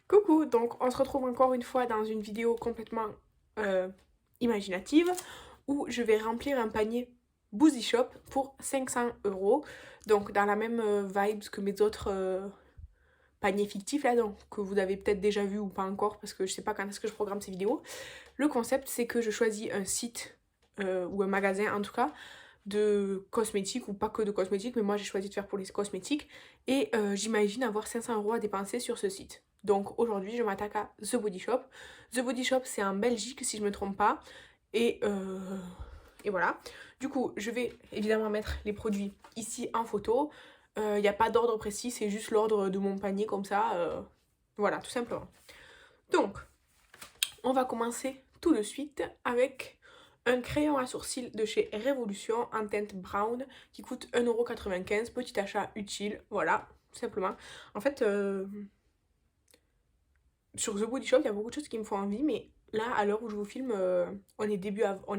Coucou, donc on se retrouve encore une fois dans une vidéo complètement euh, imaginative où je vais remplir un panier Boozy Shop pour 500 €. Donc dans la même vibe que mes autres paniers fictifs là, donc, que vous avez peut-être déjà vu ou pas encore parce que je sais pas quand est-ce que je programme ces vidéos. Le concept c'est que je choisis un site ou un magasin en tout cas de cosmétiques ou pas que de cosmétiques, mais moi j'ai choisi de faire pour les cosmétiques et j'imagine avoir 500 € à dépenser sur ce site. Donc aujourd'hui je m'attaque à The Body Shop. The Body Shop c'est en Belgique si je me trompe pas et, et voilà. Du coup je vais évidemment mettre les produits ici en photo. Il n'y a pas d'ordre précis, c'est juste l'ordre de mon panier comme ça. Voilà tout simplement. Donc on va commencer tout de suite avec un crayon à sourcils de chez Révolution en teinte brown qui coûte 1,95 €. Petit achat utile, voilà, tout simplement. En fait, sur The Body Shop, il y a beaucoup de choses qui me font envie, mais là, à l'heure où je vous filme, on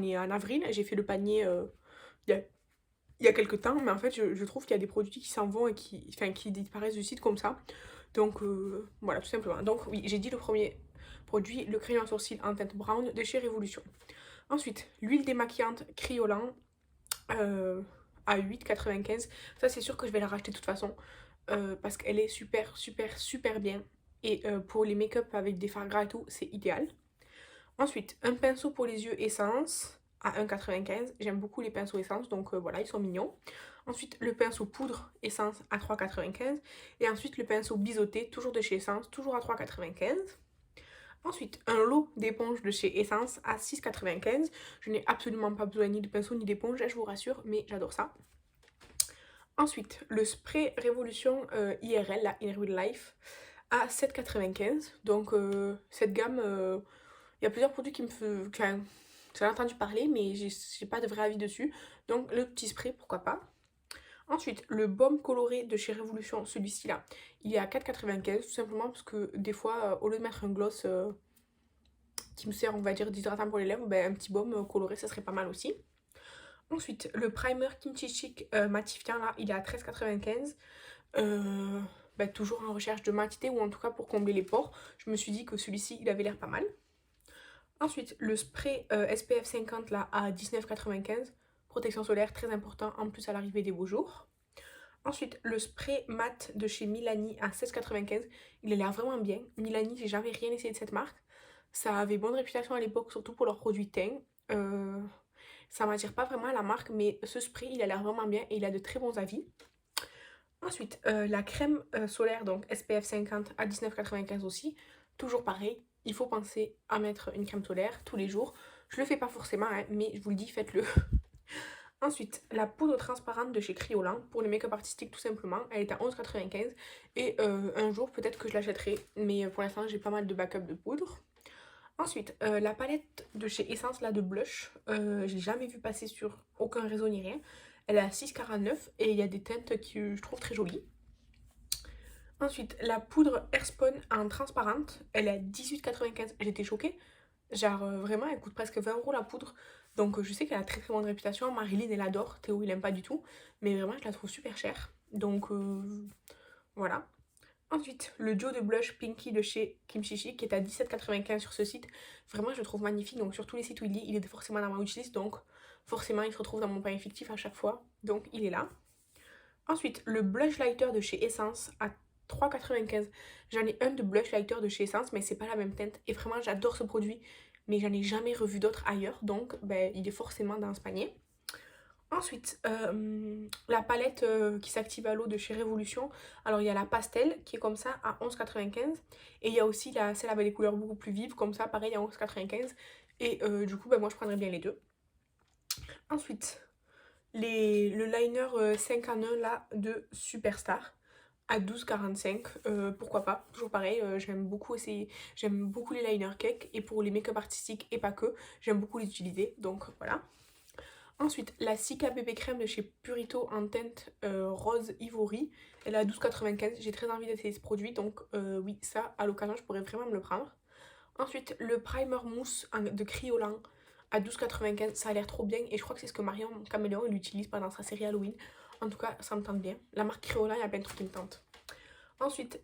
est en avril. J'ai fait le panier il y a, il y a quelques temps, mais en fait, je trouve qu'il y a des produits qui s'en vont et qui disparaissent du site comme ça. Donc, voilà, tout simplement. Donc, oui, j'ai dit le premier produit, le crayon à sourcils en teinte brown de chez Révolution. Ensuite, l'huile démaquillante Criolan à 8,95. Ça, c'est sûr que je vais la racheter de toute façon parce qu'elle est super, super, super bien. Et pour les make-up avec des fards gras et tout, c'est idéal. Ensuite, un pinceau pour les yeux essence à 1,95. J'aime beaucoup les pinceaux essence, donc voilà, ils sont mignons. Ensuite, le pinceau poudre essence à 3,95. Et ensuite, le pinceau biseauté, toujours de chez Essence, toujours à 3,95. Ensuite, un lot d'éponges de chez Essence à 6,95. Je n'ai absolument pas besoin ni de pinceau ni d'éponge, je vous rassure, mais j'adore ça. Ensuite, le spray Révolution IRL, la In Real Life, à 7,95. Donc, cette gamme, il y a plusieurs produits qui me font. J'en ai entendu parler, mais j'ai pas de vrai avis dessus. Donc, le petit spray, pourquoi pas. Ensuite, le baume coloré de chez Révolution, celui-ci là, il est à 4,95 tout simplement parce que des fois, au lieu de mettre un gloss qui me sert, on va dire, d'hydratant pour les lèvres, ben, un petit baume coloré, ça serait pas mal aussi. Ensuite, le primer Kimchi Chic matifiant là, il est à 13,95. Ben, toujours en recherche de matité ou en tout cas pour combler les pores. Je me suis dit que celui-ci, il avait l'air pas mal. Ensuite, le spray SPF 50 là à 19,95. Protection solaire, très important en plus à l'arrivée des beaux jours. Ensuite, le spray mat de chez Milani à 16,95. Il a l'air vraiment bien. Milani, j'ai jamais rien essayé de cette marque. Ça avait bonne réputation à l'époque, surtout pour leurs produits teint. Ça m'attire pas vraiment la marque, mais ce spray, il a l'air vraiment bien et il a de très bons avis. Ensuite, la crème solaire, donc SPF 50 à 19,95 aussi. Toujours pareil, il faut penser à mettre une crème solaire tous les jours. Je le fais pas forcément, hein, mais je vous le dis, faites-le. Ensuite, la poudre transparente de chez Criolan pour les make-up artistiques tout simplement. Elle est à 11,95 et un jour peut-être que je l'achèterai, mais pour l'instant j'ai pas mal de backup de poudre. Ensuite, la palette de chez Essence là de blush, j'ai jamais vu passer sur aucun réseau ni rien. Elle est à 6,49 et il y a des teintes que je trouve très jolies. Ensuite, la poudre Airspun en transparente, elle est à 18,95. J'étais choquée. Genre vraiment, elle coûte presque 20 € la poudre. Donc je sais qu'elle a très très bonne réputation. Marilyn, elle adore. Théo, il aime pas du tout. Mais vraiment, je la trouve super chère. Donc voilà. Ensuite, le duo de blush Pinky de chez Kimchi Chic qui est à 17,95 sur ce site. Vraiment, je le trouve magnifique. Donc sur tous les sites où il est forcément dans ma wishlist. Donc forcément, il se retrouve dans mon panier fictif à chaque fois. Donc il est là. Ensuite, le blush lighter de chez Essence à 3,95. J'en ai un de blush lighter de chez Essence, mais c'est pas la même teinte. Et vraiment, j'adore ce produit, mais j'en ai jamais revu d'autres ailleurs. Donc, ben, il est forcément dans ce panier. Ensuite, la palette qui s'active à l'eau de chez Révolution. Alors, il y a la pastel qui est comme ça à 11,95. Et il y a aussi celle avec des couleurs beaucoup plus vives, comme ça, pareil à 11,95. Et du coup, ben, moi, je prendrais bien les deux. Ensuite, le liner 5 en 1 là de Superstar à 12,45. Pourquoi pas, toujours pareil, j'aime beaucoup les liners cake et pour les make-up artistiques et pas que, j'aime beaucoup les utiliser, donc voilà. Ensuite, la Cica bébé crème de chez Purito en teinte rose ivory, elle est à 12,95. J'ai très envie d'essayer ce produit, donc oui, ça à l'occasion je pourrais vraiment me le prendre. Ensuite, le primer mousse de Criolan à 12,95. Ça a l'air trop bien et je crois que c'est ce que Marion Caméléon il utilise pendant sa série Halloween. En tout cas, ça me tente bien. La marque Criolan, il y a plein de trucs qui me tentent. Ensuite,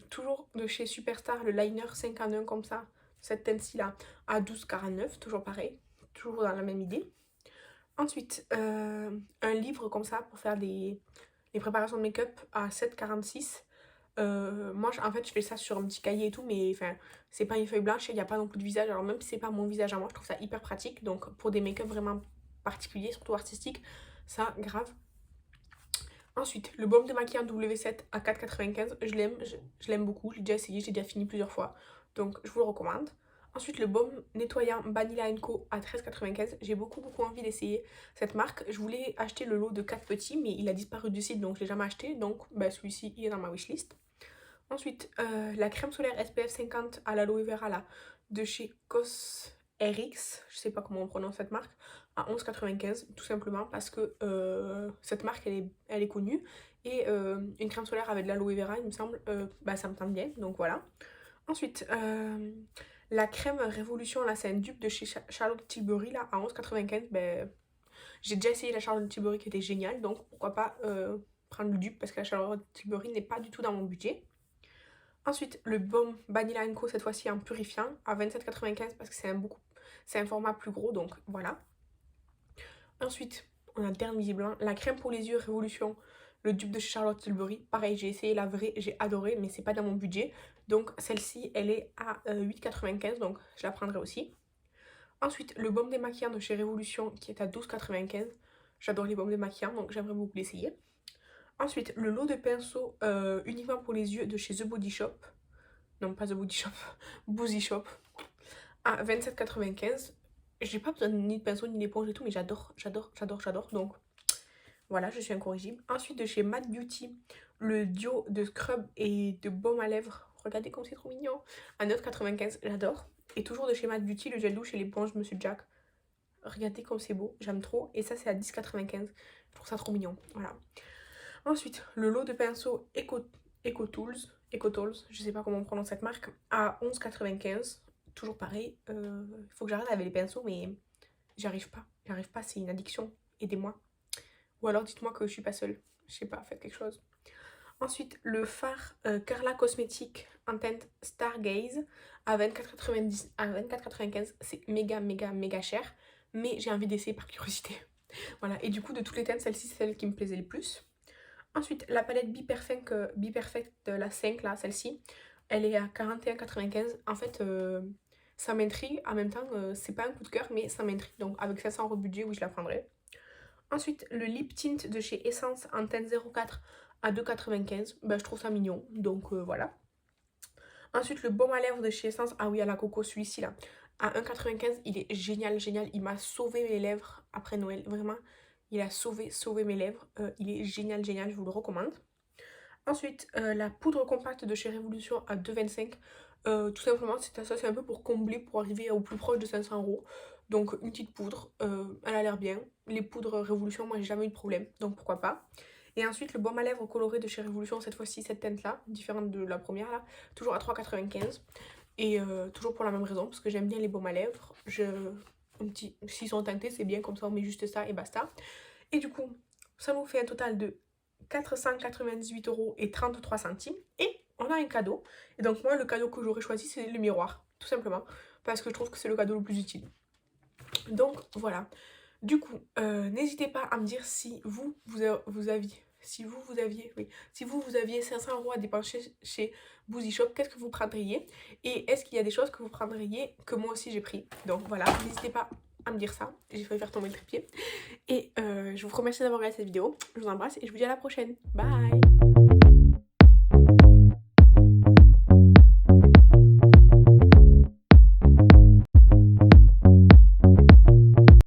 toujours de chez Superstar, le liner 5 en 1 comme ça, cette teinte-ci là, à 12,49, toujours pareil, toujours dans la même idée. Ensuite, un livre comme ça pour faire les préparations de make-up à 7,46. Moi, en fait, je fais ça sur un petit cahier et tout, mais enfin, c'est pas une feuille blanche, il n'y a pas non plus de visage. Alors, même si c'est pas mon visage à moi, je trouve ça hyper pratique. Donc, pour des make-up vraiment particuliers, surtout artistiques, ça, grave. Ensuite, le baume démaquillant W7 à 4,95, je l'aime beaucoup, j'ai déjà essayé, j'ai déjà fini plusieurs fois, donc je vous le recommande. Ensuite, le baume nettoyant Vanilla Co à 13,95, j'ai beaucoup envie d'essayer cette marque. Je voulais acheter le lot de 4 petits, mais il a disparu du site, donc je l'ai jamais acheté, donc bah, celui-ci il est dans ma wishlist. Ensuite, la crème solaire SPF 50 à l'aloe vera là, de chez CosRX, je sais pas comment on prononce cette marque, à 11,95, tout simplement parce que cette marque elle est connue. Et une crème solaire avec de l'aloe vera, il me semble, bah, ça me tente bien, donc voilà. Ensuite, la crème Révolution, là c'est un dupe de chez Charlotte Tilbury là, à 11,95. Ben, j'ai déjà essayé la Charlotte Tilbury qui était géniale, donc pourquoi pas prendre le dupe parce que la Charlotte Tilbury n'est pas du tout dans mon budget. Ensuite, le baume Vanilla Co, cette fois-ci en purifiant, à 27,95 parce que c'est un format plus gros, donc voilà. Ensuite, on a le terme visiblement, la crème pour les yeux Révolution, le dupe de chez Charlotte Tilbury. Pareil, j'ai essayé la vraie, j'ai adoré, mais c'est pas dans mon budget. Donc celle-ci, elle est à 8,95, donc je la prendrai aussi. Ensuite, le baume démaquillant de chez Révolution qui est à 12,95. J'adore les baumes démaquillants, donc j'aimerais beaucoup l'essayer. Ensuite, le lot de pinceaux uniquement pour les yeux de chez The Body Shop. Non, pas The Body Shop, Boozy Shop. À 27,95. J'ai pas besoin ni de pinceau ni d'éponge et tout, mais j'adore. Donc voilà, je suis incorrigible. Ensuite, de chez Matte Beauty, le duo de scrub et de baume à lèvres. Regardez comme c'est trop mignon. À 9,95, j'adore. Et toujours de chez Matte Beauty, le gel douche et l'éponge Monsieur Jack. Regardez comme c'est beau, j'aime trop. Et ça, c'est à 10,95. Je trouve ça trop mignon. Voilà. Ensuite, le lot de pinceaux EcoTools, je sais pas comment on prononce cette marque, à 11,95. Toujours pareil, il faut que j'arrête avec les pinceaux, mais j'arrive pas, c'est une addiction, aidez-moi. Ou alors dites-moi que je suis pas seule, je sais pas, faites quelque chose. Ensuite, le fard Carla Cosmétique en teinte Stargaze à 24,90, à 24,95, c'est méga cher, mais j'ai envie d'essayer par curiosité. Voilà, et du coup, de toutes les teintes, celle-ci, c'est celle qui me plaisait le plus. Ensuite, la palette Be Perfect la 5, là, celle-ci, elle est à 41,95. En fait, ça m'intrigue. En même temps, c'est pas un coup de cœur, mais ça m'intrigue. Donc, avec 500 € de budget, oui, je la prendrai. Ensuite, le lip tint de chez Essence en teinte 04 à 2,95. Bah, je trouve ça mignon. Donc, voilà. Ensuite, le baume à lèvres de chez Essence. Ah oui, à la coco, celui-ci, là. À 1,95. Il est génial. Il m'a sauvé mes lèvres après Noël. Vraiment. Il a sauvé mes lèvres. Il est génial, je vous le recommande. Ensuite, la poudre compacte de chez Révolution à 2,25. Tout simplement, c'est un peu pour combler, pour arriver au plus proche de 500 €. Donc, une petite poudre, elle a l'air bien. Les poudres Révolution, moi, j'ai jamais eu de problème, donc pourquoi pas. Et ensuite, le baume à lèvres coloré de chez Révolution, cette fois-ci, cette teinte-là, différente de la première, là, toujours à 3,95. Et toujours pour la même raison, parce que j'aime bien les baumes à lèvres. S'ils sont teintés, c'est bien, comme ça, on met juste ça et basta. Et du coup, ça nous fait un total de 498,33 €. Et on a un cadeau. Et donc moi, le cadeau que j'aurais choisi, c'est le miroir. Tout simplement. Parce que je trouve que c'est le cadeau le plus utile. Donc voilà. Du coup, n'hésitez pas à me dire si vous aviez 500 € à dépenser chez Boozy Shop, qu'est-ce que vous prendriez? Et est-ce qu'il y a des choses que vous prendriez que moi aussi j'ai pris? Donc voilà, n'hésitez pas à me dire ça. J'ai failli faire tomber le trépied. Et je vous remercie d'avoir regardé cette vidéo. Je vous embrasse et je vous dis à la prochaine. Bye!